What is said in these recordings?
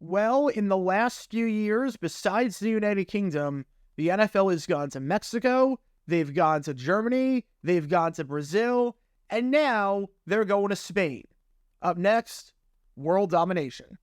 Well, in the last few years, besides the United Kingdom, the NFL has gone to Mexico, they've gone to Germany, they've gone to Brazil, and now they're going to Spain. Up next, world domination.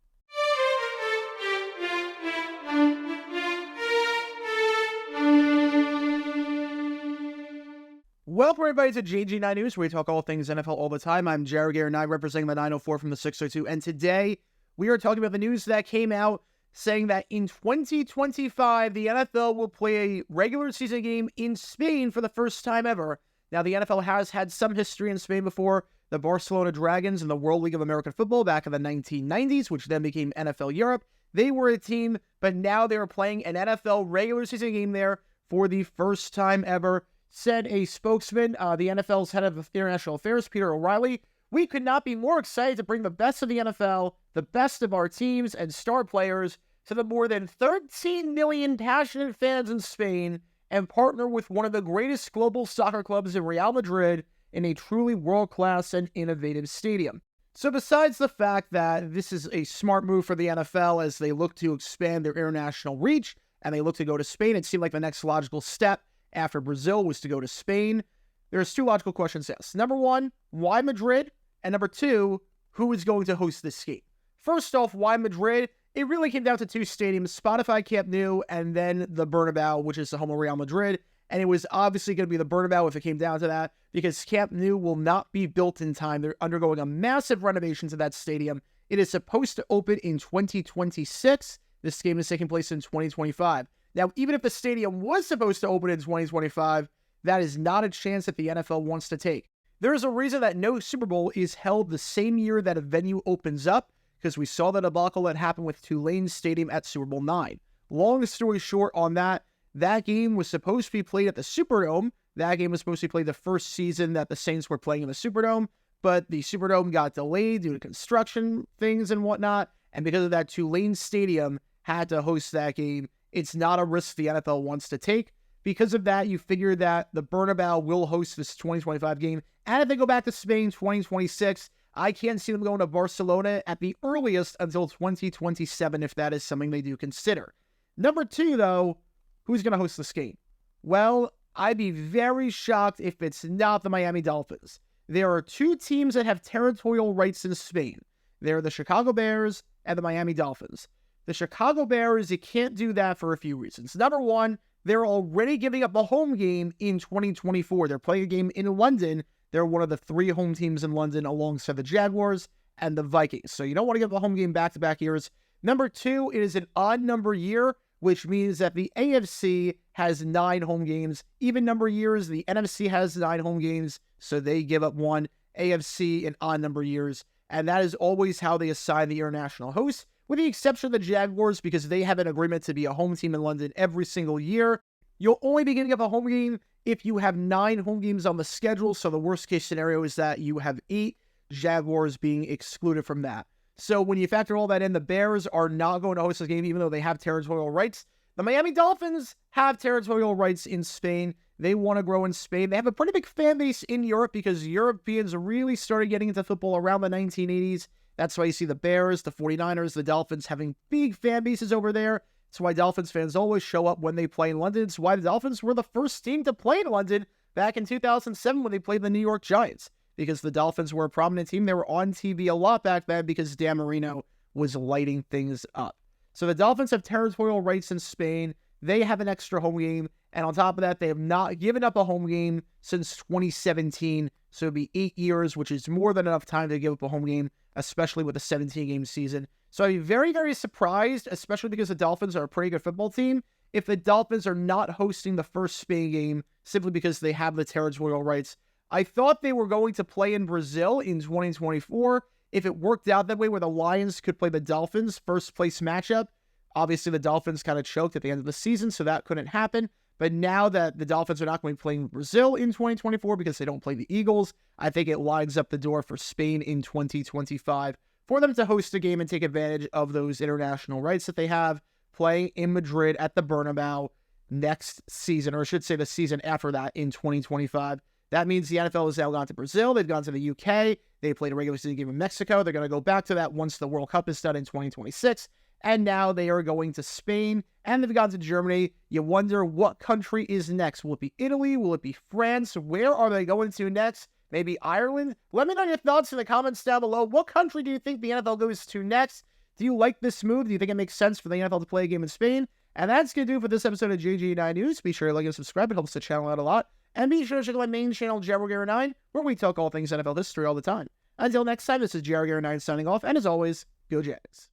Welcome everybody to JG9 News, where we talk all things NFL all the time. I'm Jared Garrett, representing the 904 from the 602, and today we are talking about the news that came out saying that in 2025, the NFL will play a regular season game in Spain for the first time ever. Now, the NFL has had some history in Spain before. The Barcelona Dragons in the World League of American Football back in the 1990s, which then became NFL Europe. They were a team, but now they are playing an NFL regular season game there for the first time ever. Said a spokesman, the NFL's head of international affairs, Peter O'Reilly, "We could not be more excited to bring the best of the NFL, the best of our teams and star players, to the more than 13 million passionate fans in Spain and partner with one of the greatest global soccer clubs in Real Madrid in a truly world-class and innovative stadium." So besides the fact that this is a smart move for the NFL as they look to expand their international reach and they look to go to Spain, it seemed like the next logical step after Brazil was to go to Spain. There's two logical questions asked. Number one, why Madrid? And number two, who is going to host this game? First off, why Madrid? It really came down to two stadiums, Spotify Camp Nou and then the Bernabeu, which is the home of Real Madrid. And it was obviously going to be the Bernabeu if it came down to that, because Camp Nou will not be built in time. They're undergoing a massive renovation to that stadium. It is supposed to open in 2026. This game is taking place in 2025. Now, even if the stadium was supposed to open in 2025, that is not a chance that the NFL wants to take. There is a reason that no Super Bowl is held the same year that a venue opens up, because we saw that debacle that happened with Tulane Stadium at Super Bowl IX. Long story short on that, that game was supposed to be played at the Superdome. That game was supposed to be played the first season that the Saints were playing in the Superdome, but the Superdome got delayed due to construction things and whatnot, and because of that, Tulane Stadium had to host that game. It's not a risk the NFL wants to take. Because of that, you figure that the Bernabeu will host this 2025 game. And if they go back to Spain 2026, I can't see them going to Barcelona at the earliest until 2027, if that is something they do consider. Number two, though, who's going to host this game? Well, I'd be very shocked if it's not the Miami Dolphins. There are two teams that have territorial rights in Spain. They're the Chicago Bears and the Miami Dolphins. The Chicago Bears, you can't do that for a few reasons. Number one, they're already giving up a home game in 2024. They're playing a game in London. They're one of the three home teams in London alongside the Jaguars and the Vikings. So you don't want to give a home game back-to-back years. Number two, it is an odd number year, which means that the AFC has 9 home games. Even number years, the NFC has 9 home games, so they give up one. AFC in odd number years. And that is always how they assign the international host, with the exception of the Jaguars, because they have an agreement to be a home team in London every single year. You'll only be giving up a home game if you have 9 home games on the schedule, so the worst-case scenario is that you have 8, Jaguars being excluded from that. So when you factor all that in, the Bears are not going to host this game, even though they have territorial rights. The Miami Dolphins have territorial rights in Spain. They want to grow in Spain. They have a pretty big fan base in Europe, because Europeans really started getting into football around the 1980s. That's why you see the Bears, the 49ers, the Dolphins having big fan bases over there. That's why Dolphins fans always show up when they play in London. It's why the Dolphins were the first team to play in London back in 2007 when they played the New York Giants, because the Dolphins were a prominent team. They were on TV a lot back then because Dan Marino was lighting things up. So the Dolphins have territorial rights in Spain. They have an extra home game. And on top of that, they have not given up a home game since 2017. So it'd be 8 years, which is more than enough time to give up a home game, especially with a 17-game season. So I'd be very, very surprised, especially because the Dolphins are a pretty good football team, if the Dolphins are not hosting the first Spain game simply because they have the territorial rights. I thought they were going to play in Brazil in 2024. If it worked out that way where the Lions could play the Dolphins first place matchup, obviously the Dolphins kind of choked at the end of the season, so that couldn't happen. But now that the Dolphins are not going to be playing Brazil in 2024 because they don't play the Eagles, I think it lines up the door for Spain in 2025 for them to host a game and take advantage of those international rights that they have, playing in Madrid at the Bernabeu next season, or I should say the season after that in 2025. That means the NFL has now gone to Brazil. They've gone to the UK. They played a regular season game in Mexico. They're going to go back to that once the World Cup is done in 2026. and now they are going to Spain, and they've gone to Germany. You wonder what country is next. Will it be Italy? Will it be France? Where are they going to next? Maybe Ireland? Let me know your thoughts in the comments down below. What country do you think the NFL goes to next? Do you like this move? Do you think it makes sense for the NFL to play a game in Spain? And that's going to do it for this episode of JG9 News. Be sure to like and subscribe. It helps the channel out a lot. And be sure to check out my main channel, Jaguar9, where we talk all things NFL history all the time. Until next time, this is Jaguar9 signing off. And as always, go Jags.